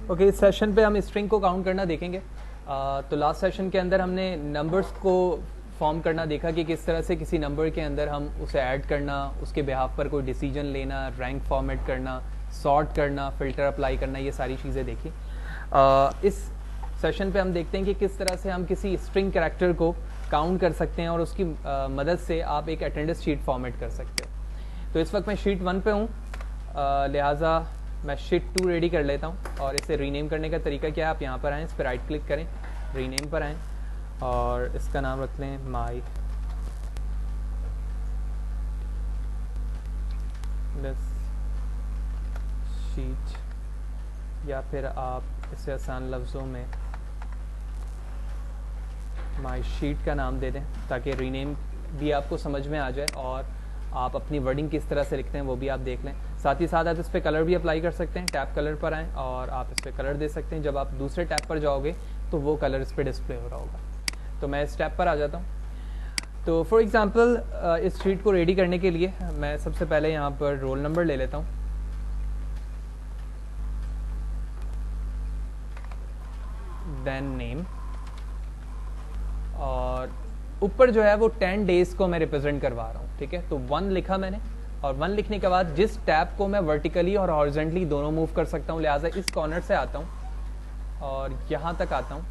Okay, इस session पे हम स्ट्रिंग को काउंट करना देखेंगे। तो लास्ट सेशन के अंदर हमने नंबर्स को फॉर्म करना देखा कि किस तरह से किसी नंबर के अंदर हम उसे ऐड करना, उसके बिहाफ पर कोई डिसीजन लेना, रैंक फॉर्मेट करना, सॉर्ट करना, फिल्टर अप्लाई करना, ये सारी चीज़ें देखी। इस सेशन पे हम देखते हैं कि किस तरह से हम किसी स्ट्रिंग कैरेक्टर को काउंट कर सकते हैं और उसकी मदद से आप एक अटेंडेंस शीट फॉर्मेट कर सकते हैं। तो इस वक्त मैं शीट 1 पे हूँ, लिहाजा मैं शीट 2 रेडी कर लेता हूँ। और इसे रीनेम करने का तरीका क्या है, आप यहाँ पर आएँ, इस पर राइट क्लिक करें, रीनेम पर आएँ और इसका नाम रख लें माई शीट, या फिर आप इसे आसान लफ्ज़ों में माई शीट का नाम दे दें ताकि रीनेम भी आपको समझ में आ जाए और आप अपनी वर्डिंग किस तरह से लिखते हैं वो भी आप देख लें। साथ ही साथ आप इस पर कलर भी अप्लाई कर सकते हैं। टैब कलर पर आएँ और आप इस पर कलर दे सकते हैं। जब आप दूसरे टैब पर जाओगे तो वो कलर इस पर डिस्प्ले हो रहा होगा। तो मैं इस टैब पर आ जाता हूँ। तो फॉर एग्ज़ाम्पल इस शीट को रेडी करने के लिए मैं सबसे पहले यहाँ पर रोल नंबर ले लेता हूँ, देन नेम, और ऊपर जो है वो 10 डेज को मैं रिप्रेजेंट करवा रहा हूँ। ठीक है, तो 1 लिखा मैंने, और 1 लिखने के बाद जिस टैब को मैं वर्टिकली और हॉरिजॉन्टली दोनों मूव कर सकता हूँ, लिहाजा इस कॉर्नर से आता हूँ और यहाँ तक आता हूँ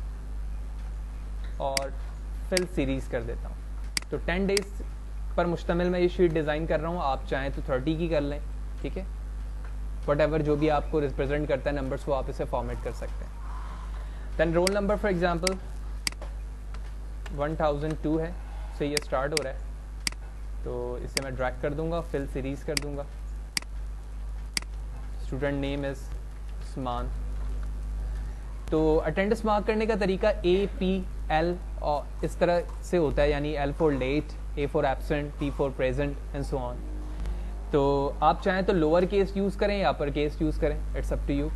और फिल सीरीज कर देता हूँ। तो 10 डेज पर मुश्तमिल मैं ये शीट डिज़ाइन कर रहा हूँ। आप चाहें तो 30 की कर लें। ठीक है, वट जो भी आपको रिप्रेजेंट करता है नंबर्स, वो आप इसे फॉर्मेट कर सकते हैं। Then roll number for example 1002 है, से ये स्टार्ट हो रहा है, तो इसे मैं ड्रैग कर दूंगा, फिल सीरीज कर दूंगा। Student name is Usman. तो अटेंडेंस मार्क करने का तरीका APL और इस तरह से होता है, यानी L for late, A for absent, P for present and so on. तो आप चाहें तो लोअर केस यूज़ करें या अपर केस यूज़ करें, इट्स अप टू यू।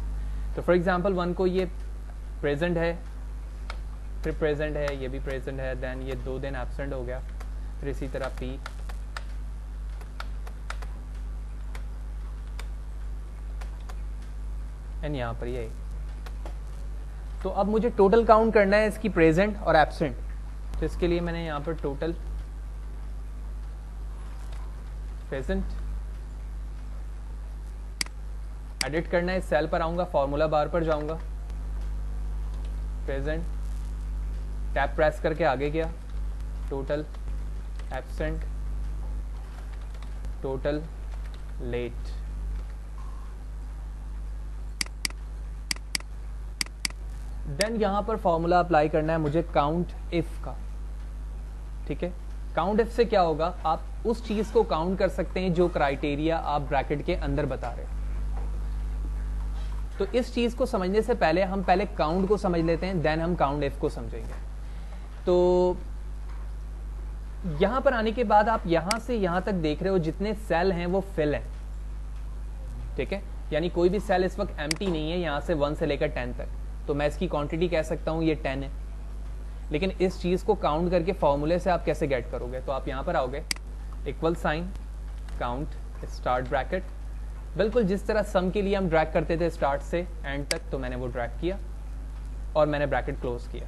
तो फॉर एग्जांपल 1 को ये प्रेजेंट है, फिर प्रेजेंट है, ये भी प्रेजेंट है, देन ये 2 दिन एब्सेंट हो गया, फिर इसी तरह P, एंड यहाँ पर ये। तो अब मुझे टोटल काउंट करना है इसकी प्रेजेंट और एब्सेंट। तो इसके लिए मैंने यहाँ पर टोटल प्रेजेंट एडिट करना है। इस सेल पर आऊंगा, फॉर्मूला बार पर जाऊंगा, प्रेजेंट, टैब प्रेस करके आगे गया, total absent, total late. Then यहां पर फॉर्मूला अप्लाई करना है मुझे काउंट इफ का। ठीक है, काउंट इफ से क्या होगा, आप उस चीज को काउंट कर सकते हैं जो क्राइटेरिया आप ब्रैकेट के अंदर बता रहे हैं। तो इस चीज को समझने से पहले हम पहले काउंट को समझ लेते हैं, देन हम काउंट इफ को समझेंगे। तो यहां पर आने के बाद आप यहां से यहां तक देख रहे हो जितने सेल हैं वो फिल हैं। ठीक है, यानी कोई भी सेल इस वक्त एम्प्टी नहीं है, यहां से 1 से लेकर 10 तक। तो मैं इसकी क्वांटिटी कह सकता हूं ये 10 है। लेकिन इस चीज को काउंट करके फॉर्मूले से आप कैसे गेट करोगे, तो आप यहां पर आओगे, equal sign, count, start bracket, बिल्कुल जिस तरह सम के लिए हम ड्रैग करते थे स्टार्ट से एंड तक, तो मैंने वो ड्रैग किया और मैंने ब्रैकेट क्लोज किया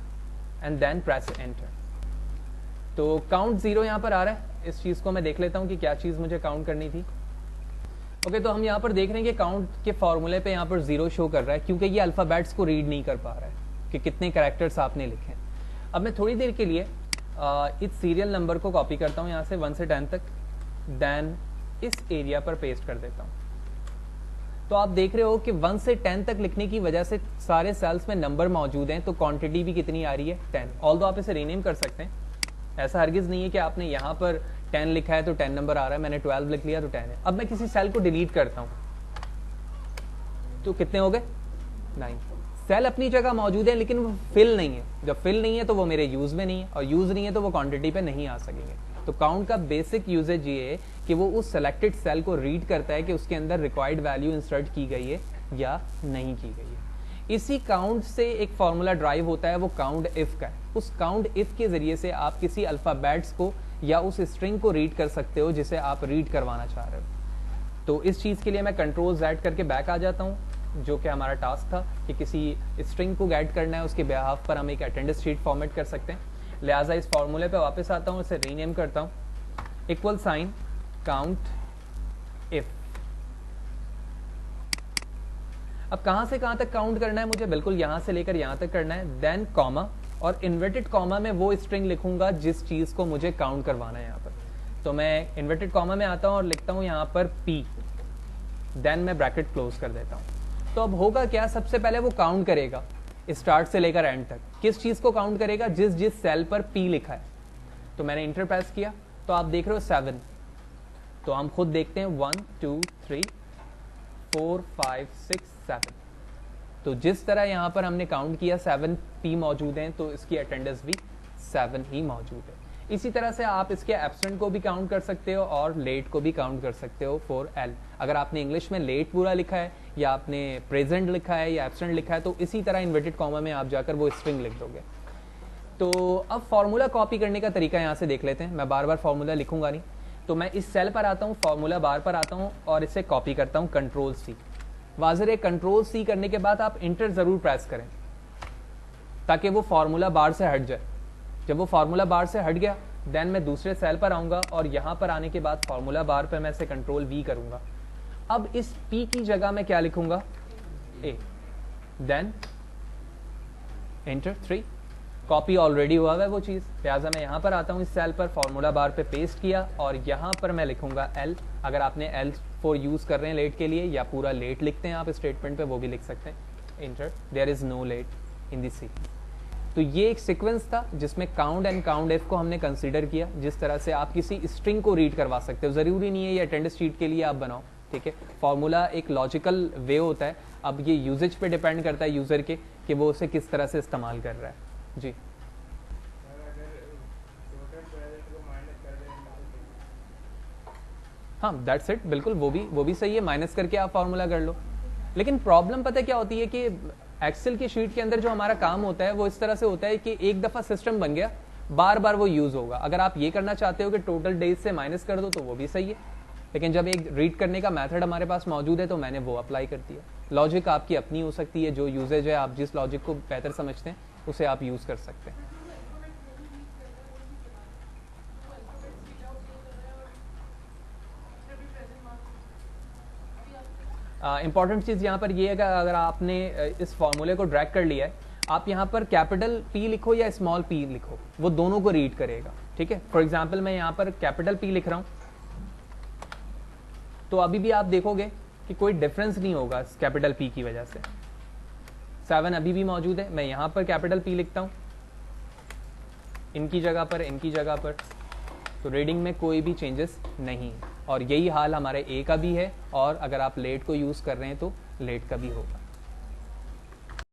एंड देन प्रेस एंटर। तो काउंट 0 यहाँ पर आ रहा है। इस चीज को मैं देख लेता हूँ कि क्या चीज मुझे काउंट करनी थी। ओके, तो हम यहाँ पर देख रहे हैं कि काउंट के फॉर्मूले पे यहाँ पर 0 शो कर रहा है, क्योंकि ये अल्फाबेट्स को रीड नहीं कर पा रहा है कि कितने कैरेक्टर्स आपने लिखे हैं। अब मैं थोड़ी देर के लिए इस सीरियल नंबर को कॉपी करता हूँ यहाँ से 1 से 10 तक, देन इस एरिया पर पेस्ट कर देता हूँ। तो आप देख रहे हो कि 1 से 10 तक लिखने की वजह से सारे सेल्स में नंबर मौजूद हैं, तो क्वांटिटी भी कितनी आ रही है, 10। ऑल्दो आप इसे रीनेम कर सकते हैं, ऐसा हरगिज नहीं है कि आपने यहाँ पर 10 लिखा है तो 10 नंबर आ रहा है, मैंने 12 लिख लिया तो 10 है। अब मैं किसी सेल को डिलीट करता हूँ तो कितने हो गए, 9। सेल अपनी जगह मौजूद है लेकिन वो फिल नहीं है। जब फिल नहीं है तो वो मेरे यूज में नहीं है, और यूज नहीं है तो वो क्वांटिटी पे नहीं आ सकेंगे। तो काउंट का बेसिक यूजेज ये है कि वो उस सेलेक्टेड सेल को रीड करता है कि उसके अंदर रिक्वायर्ड वैल्यू इंसर्ट की गई है या नहीं की गई है। इसी काउंट से एक फॉर्मूला ड्राइव होता है, वो काउंट इफ का है। उस काउंट इफ के जरिए से आप किसी अल्फाबेट्स को या उस स्ट्रिंग को रीड कर सकते हो जिसे आप रीड करवाना चाह रहे हो। तो इस चीज के लिए मैं कंट्रोल Z करके बैक आ जाता हूँ जो कि हमारा टास्क था कि किसी स्ट्रिंग को गेट करना है, उसके बिहाफ पर हम एक अटेंडेंस शीट फॉर्मेट कर सकते हैं। लिहाजा इस फॉर्मूले पे वापस आता हूँ, इसे रीनेम करता हूँ, इक्वल साइन काउंट इफ। अब कहां से कहां तक काउंट करना है मुझे, बिल्कुल यहां से लेकर यहां तक करना है, देन कॉमा, और इन्वर्टेड कॉमा में वो स्ट्रिंग लिखूंगा जिस चीज को मुझे काउंट करवाना है यहाँ पर। तो मैं इन्वर्टेड कॉमा में आता हूं और लिखता हूं यहाँ पर p, देन मैं ब्रैकेट क्लोज कर देता हूं। तो अब होगा क्या, सबसे पहले वो काउंट करेगा स्टार्ट से लेकर एंड तक। किस चीज को काउंट करेगा, जिस जिस सेल पर p लिखा है। तो मैंने इंटर प्रेस किया तो आप देख रहे हो 7। तो हम खुद देखते हैं 1 2 3 4 5 6 7। तो जिस तरह यहां पर हमने काउंट किया 7 p मौजूद हैं, तो इसकी अटेंडेंस भी 7 ही मौजूद है। इसी तरह से आप इसके एब्सेंट को भी काउंट कर सकते हो और लेट को भी काउंट कर सकते हो फॉर एल। अगर आपने इंग्लिश में लेट पूरा लिखा है या आपने प्रेजेंट लिखा है या एब्सेंट लिखा है, तो इसी तरह इन्वर्टेड कॉमा में आप जाकर वो स्ट्रिंग लिख दोगे। तो अब फॉर्मूला कॉपी करने का तरीका यहां से देख लेते हैं। मैं बार बार फॉर्मूला लिखूंगा नहीं, तो मैं इस सेल पर आता हूं, फॉर्मूला बार पर आता हूं और इसे कॉपी करता हूं, कंट्रोल सी। वाज़िर है, कंट्रोल सी करने के बाद आप इंटर जरूर प्रेस करें ताकि वो फॉर्मूला बार से हट जाए। जब वो फॉर्मूला बार से हट गया, देन मैं दूसरे सेल पर आऊंगा और यहां पर आने के बाद फॉर्मूला बार पर मैं इसे कंट्रोल वी करूंगा। अब इस पी की जगह मैं क्या लिखूंगा, ए, देन एंटर 3। कॉपी ऑलरेडी हुआ है वो चीज, लिहाजा मैं यहां पर आता हूं, इस सेल पर फॉर्मूला बार पे पेस्ट किया और यहां पर मैं लिखूंगा एल। अगर आपने एल फॉर यूज कर रहे हैं लेट के लिए, या पूरा लेट लिखते हैं आप स्टेटमेंट पे, वो भी लिख सकते हैं। Enter, there is no let in this sea. तो ये एक सीक्वेंस था जिसमें काउंट एंड काउंट एफ को हमने कंसीडर किया। जिस तरह से आप किसी स्ट्रिंग को रीड करवा सकते हो, जरूरी नहीं है ये अटेंडेंस शीट के लिए आप बनाओ, ठीक है। फॉर्मूला एक लॉजिकल वे होता है, अब ये यूजेज पे डिपेंड करता है यूजर के कि वो उसे किस तरह से इस्तेमाल कर रहा है। जी हाँ, दैट्स इट, बिल्कुल वो भी सही है, माइनस करके आप फॉर्मूला कर लो। लेकिन प्रॉब्लम पता है क्या होती है कि एक्सेल की शीट के अंदर जो हमारा काम होता है वो इस तरह से होता है कि एक दफा सिस्टम बन गया, बार बार वो यूज होगा। अगर आप ये करना चाहते हो कि टोटल डेज से माइनस कर दो, तो वो भी सही है, लेकिन जब एक रीड करने का मेथड हमारे पास मौजूद है तो मैंने वो अप्लाई कर दिया। लॉजिक आपकी अपनी हो सकती है, जो यूजेज है, आप जिस लॉजिक को बेहतर समझते हैं उसे आप यूज कर सकते हैं। इंपॉर्टेंट चीज यहाँ पर ये है कि अगर आपने इस फॉर्मूले को ड्रैग कर लिया है, आप यहाँ पर कैपिटल पी लिखो या स्मॉल पी लिखो, वो दोनों को रीड करेगा, ठीक है। फॉर एग्जाम्पल मैं यहाँ पर कैपिटल पी लिख रहा हूँ, तो अभी भी आप देखोगे कि कोई डिफरेंस नहीं होगा कैपिटल पी की वजह से। 7 अभी भी मौजूद है। मैं यहाँ पर कैपिटल पी लिखता हूँ, इनकी जगह पर, तो रीडिंग में कोई भी चेंजेस नहीं। और यही हाल हमारे ए का भी है, और अगर आप लेट को यूज कर रहे हैं तो लेट का भी होगा।